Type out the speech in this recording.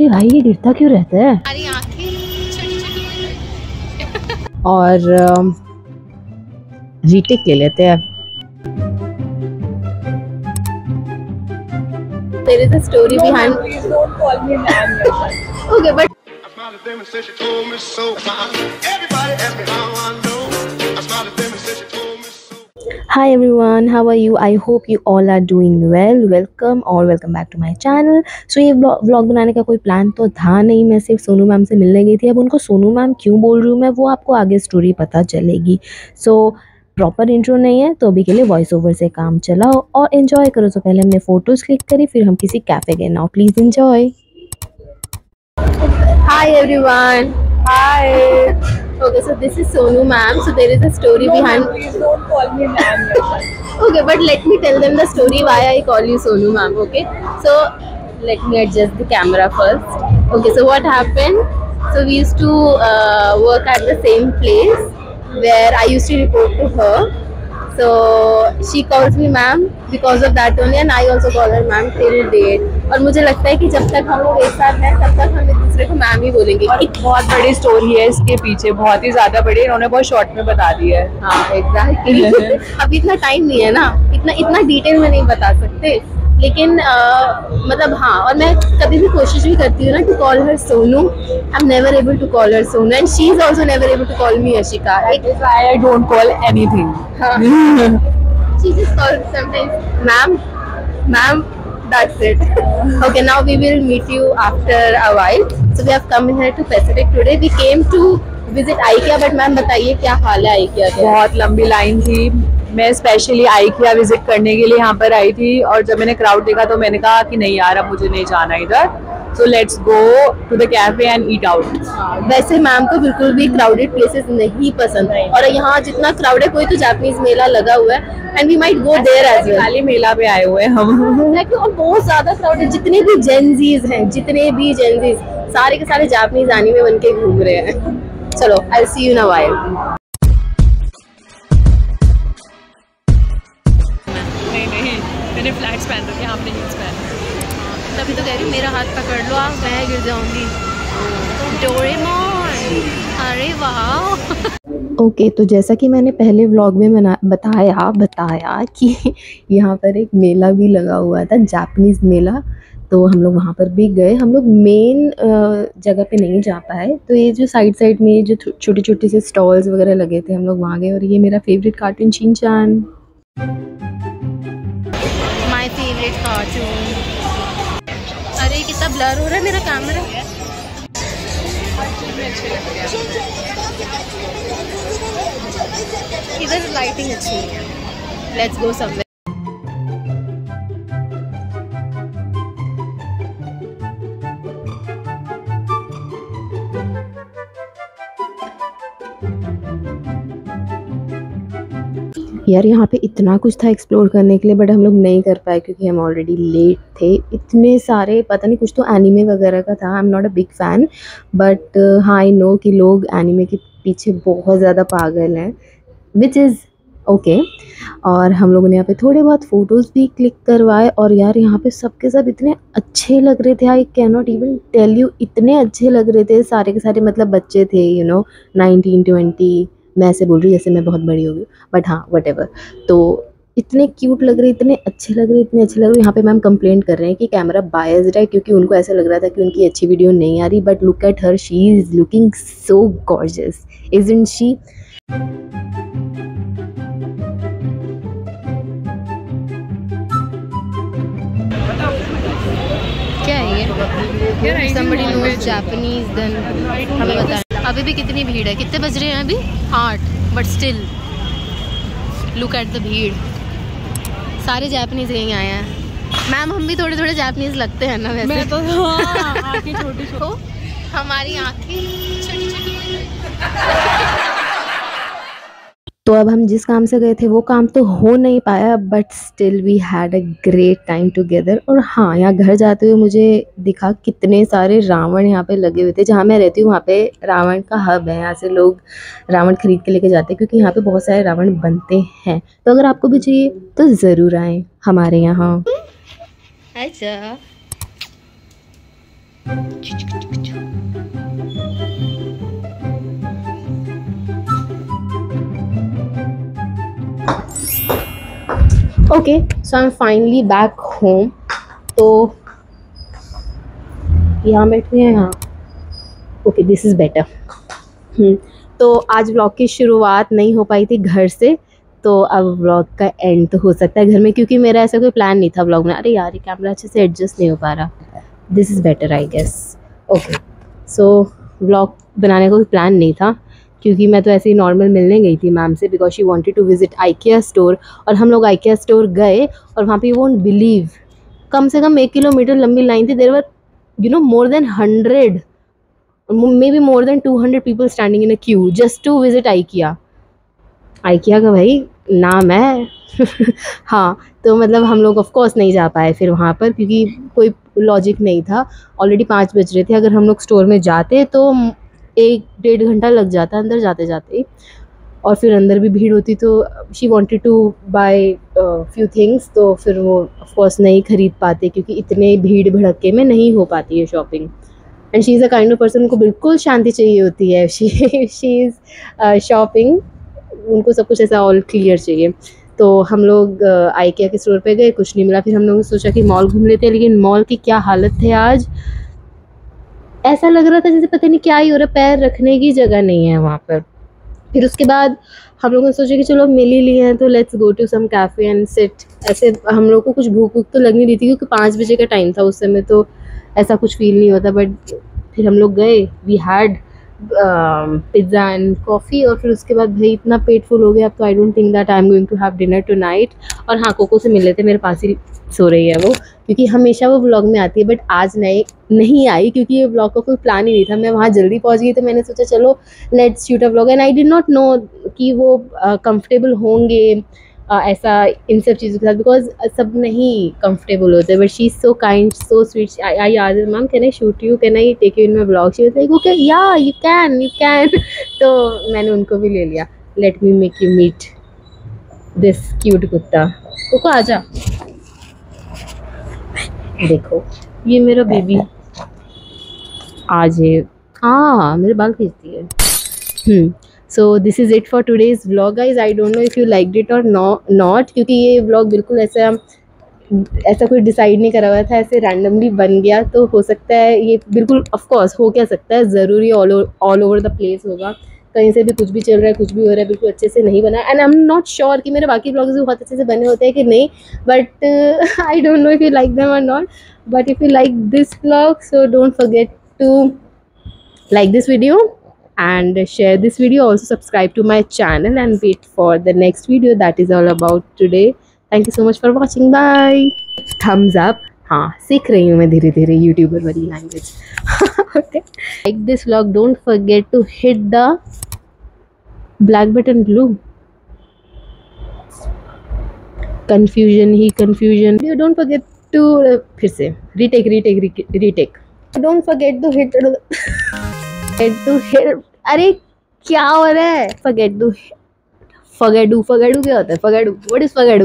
भाई ये गिरता क्यों रहता है? और रीटेक ले लेते हैं। There is a story behind. Please don't call me ma'am. Okay, but. Hi everyone, how are you? I hope you all are doing well. Welcome back to my channel. So ये vlog बनाने का कोई plan तो था नहीं, मैं सिर्फ Sonu ma'am से मिलने गई थी। अब उनको सोनू मैम क्यों बोल रही हूँ मैं, वो आपको आगे स्टोरी पता चलेगी। सो प्रॉपर इंट्रो नहीं है तो अभी के लिए वॉइस ओवर से काम चलाओ और एंजॉय करो। तो पहले हमने फ़ोटोज़ क्लिक करी, फिर हम किसी कैफ़े गए। Now please enjoy. Hi everyone. Hi. Okay, so this is Sonu ma'am. So there is a story behind. Please don't call me ma'am. Okay, but let me tell them the story why I call you Sonu ma'am. Okay, so let me adjust the camera first. Okay, so what happened? So we used to work at the same place where I used to report to her. So she calls me ma'am because of that only, and I also call her ma'am till date. और मुझे लगता है कि जब तक हम लोग एक साथ हैं तब तक हम एक दूसरे को मैम ही बोलेंगे। एक बहुत बड़ी स्टोरी है इसके पीछे, बहुत ही ज्यादा बड़ी, इन्होंने बहुत शॉर्ट में बता दी है। हाँ एग्जैक्टली। अभी इतना टाइम नहीं है ना, इतना डिटेल में नहीं बता सकते, लेकिन मतलब हाँ। और मैं कभी भी कोशिश भी करती हूँ ना to call her Sonu, I am never able to call her Sonu, and she is also never able to call me Ashika. I don't call anything. She just calls sometimes ma'am, that's it. Okay, now we will meet you after a while. So we have come here to Pacific today. We came to visit IKEA, but ma'am बताइए क्या हाल है IKEA का? बहुत लंबी line थी। मैं specially IKEA visit करने के लिए यहाँ पर आई थी, और जब मैंने क्राउड देखा तो मैंने कहा कि नहीं यार, अब मुझे नहीं जाना इधर। So let's go to the cafe and eat out. वैसे मैम को बिल्कुल भी क्राउडेड प्लेसेस नहीं पसंद है, और यहाँ जितना क्राउड है, कोई तो जापानीज मेला लगा हुआ है, and we might go there as well. खाली मेला पे आए हुए हैं हम। और बहुत ज्यादा क्राउड है। जितने भी जेनजीज हैं, सारे के सारे जापानीज एनीमे बन के घूम रहे हैं। चलो, I will see you in a while. नहीं, मैंने फ्लैट्स पहन रखे हैं, आपने हील्स पहन रखे हैं। तभी तो कह रही हूँ मेरा हाथ पकड़ लो आप, मैं गिर जाऊंगी। डोरेमोन, अरे वाह। ओके, तो जैसा कि मैंने पहले व्लॉग में बताया कि यहाँ पर एक मेला भी लगा हुआ था, जापानीज़ मेला। तो हम लोग वहाँ पर भी गए। हम लोग मेन जगह पे नहीं जा पाए, तो ये जो साइड में जो छोटे छोटे से स्टॉल्स वगैरह लगे थे, हम लोग वहाँ गए। और ये मेरा favourite cartoon Shinchan, my favourite cartoon. अरे कितना ब्लर हो रहा है मेरा कैमरा। इधर लाइटिंग अच्छी है। Let's go somewhere. यार यहाँ पे इतना कुछ था एक्सप्लोर करने के लिए, बट हम लोग नहीं कर पाए क्योंकि हम ऑलरेडी लेट थे। इतने सारे, पता नहीं, कुछ तो एनीमे वगैरह का था। I am not a big fan, but हाँ आई नो कि लोग एनीमे के पीछे बहुत ज़्यादा पागल हैं, विच इज़ ओके। और हम लोगों ने यहाँ पे थोड़े बहुत फ़ोटोज़ भी क्लिक करवाए। और यार यहाँ पे सबके सब इतने अच्छे लग रहे थे, I can not even tell you, इतने अच्छे लग रहे थे सारे के सारे। मतलब बच्चे थे, 19-20, मैं ऐसे बोल रही हूँ जैसे मैं बहुत बड़ी हो गई, बट हाँ व्हाटएवर। तो इतने क्यूट लग रहे, इतने अच्छे लग रहे। यहाँ पे मैम कंप्लेंट कर रहे हैं कि कैमरा बायस्ड है, क्योंकि उनको ऐसा लग रहा था कि उनकी अच्छी वीडियो नहीं आ रही। But look at her, she is looking so gorgeous, isn't she? क्या है ये? Somebody knows Japanese, then हमें बताएं। अभी भी कितनी भीड़ है? कितने बज रहे हैं अभी? 8, but still look at the भीड़। सारे जापानीज यहीं आए हैं। मैम हम भी थोड़े थोड़े जापानीज लगते हैं ना वैसे? मैं तो हाँ, आँखें छोटी तो हमारी आँखें छोटी। तो अब हम जिस काम से गए थे वो काम तो हो नहीं पाया, but still we had a great time together. और हाँ, यहाँ घर जाते हुए मुझे दिखा कितने सारे रावण यहाँ पे लगे हुए थे। जहाँ मैं रहती हूँ वहाँ पे रावण का हब है, यहाँ से लोग रावण खरीद के लेके जाते हैं, क्योंकि यहाँ पे बहुत सारे रावण बनते हैं। तो अगर आपको भी चाहिए तो ज़रूर आएँ हमारे यहाँ। अच्छा okay, so I am finally back home. तो यहाँ बैठ गए हैं, यहाँ। Okay, this is better. तो आज व्लॉग की शुरुआत नहीं हो पाई थी घर से, तो अब व्लॉग का एंड तो हो सकता है घर में, क्योंकि मेरा ऐसा कोई प्लान नहीं था व्लॉग में। अरे यार, ये कैमरा अच्छे से एडजस्ट नहीं हो पा रहा। This is better I guess. Okay, so vlog बनाने का कोई प्लान नहीं था, क्योंकि मैं तो ऐसे ही नॉर्मल मिलने गई थी मैम से, because she wanted to visit IKEA store. और हम लोग IKEA स्टोर गए, और वहाँ पे यू वोंट बिलीव, कम से कम 1 किलोमीटर लंबी लाइन थी। There were more than 100, maybe more than 200 people standing in a queue just to visit IKEA का भाई नाम है। हाँ, तो मतलब हम लोग ऑफ कोर्स नहीं जा पाए फिर वहाँ पर, क्योंकि कोई लॉजिक नहीं था। ऑलरेडी 5 बज रहे थे। अगर हम लोग स्टोर में जाते तो 1-1.5 घंटा लग जाता अंदर जाते जाते, और फिर अंदर भी भीड़ होती। तो she wanted to buy few things, तो फिर वो ऑफ कोर्स नहीं ख़रीद पाते, क्योंकि इतने भीड़ भड़के में नहीं हो पाती है shopping. And she is a kind of person, उनको बिल्कुल शांति चाहिए होती है। शी इज़ शॉपिंग, उनको सब कुछ ऐसा ऑल क्लियर चाहिए। तो हम लोग IKEA के स्टोर पे गए, कुछ नहीं मिला। फिर हम लोगों ने सोचा कि मॉल घूम लेते हैं, लेकिन मॉल की क्या हालत है आज। ऐसा लग रहा था जैसे पता नहीं क्या ही हो रहा है, पैर रखने की जगह नहीं है वहाँ पर। फिर उसके बाद हम लोगों ने सोचा कि चलो मिल ही लिए हैं, तो let's go to some cafe and sit. ऐसे हम लोग को कुछ भूख तो लग नहीं रही थी, क्योंकि 5 बजे का टाइम था उस समय, तो ऐसा कुछ फील नहीं होता। बट फिर हम लोग गए, we had pizza and coffee, और फिर उसके बाद भाई इतना पेट फुल हो गया, अब तो I don't think that I am going to have dinner tonight. और हाँ, कोको से मिल लेते, मेरे पास ही सो रही है वो, क्योंकि हमेशा वो व्लॉग में आती है, बट आज नहीं आई, क्योंकि ये व्लॉग का कोई प्लान ही नहीं था। मैं वहाँ जल्दी पहुँच गई, तो मैंने सोचा चलो let's shoot a vlog. And I did not know कि वो कंफर्टेबल होंगे ऐसा इन सब चीज़ों के साथ, बिकॉज सब नहीं कंफर्टेबल होते। But she is so kind, so sweet. I asked ma'am, can I shoot you, can I take you in my vlog? She was like okay, yeah you can. तो मैंने उनको भी ले लिया। Let me make you meet this cute कुत्ता। Coco आजा, देखो ये मेरा बेबी। आज हाँ, मेरे बाल खींचती है। So this is it for today's vlog guys. I don't know if you liked it और नॉट, क्योंकि ये व्लॉग बिल्कुल ऐसा कोई डिसाइड नहीं करा हुआ था, ऐसे रैंडमली बन गया। तो हो सकता है ये बिल्कुल, ऑफ कोर्स हो क्या सकता है, ज़रूरी ऑल ओवर द प्लेस होगा, कहीं से भी कुछ भी चल रहा है, कुछ भी हो रहा है, बिल्कुल अच्छे से नहीं बना। And I am not sure कि मेरे बाकी व्लॉग्स भी बहुत अच्छे से बने होते हैं कि नहीं, but I don't know if you like them और not. But if you like this vlog, so don't forget to like this video and share this video. Also subscribe to my channel and wait for the next video that is all about today. Thank you so much for watching. Bye. Thumbs up. हाँ, सीख रही हूँ मैं धीरे धीरे YouTuber वाली language. Okay, like this vlog, don't forget to hit the black button blue. Confusion he confusion, you don't forget to फिर से retake. Don't forget to hit अरे क्या हो रहा है? forget क्या होता है? forget what is forget?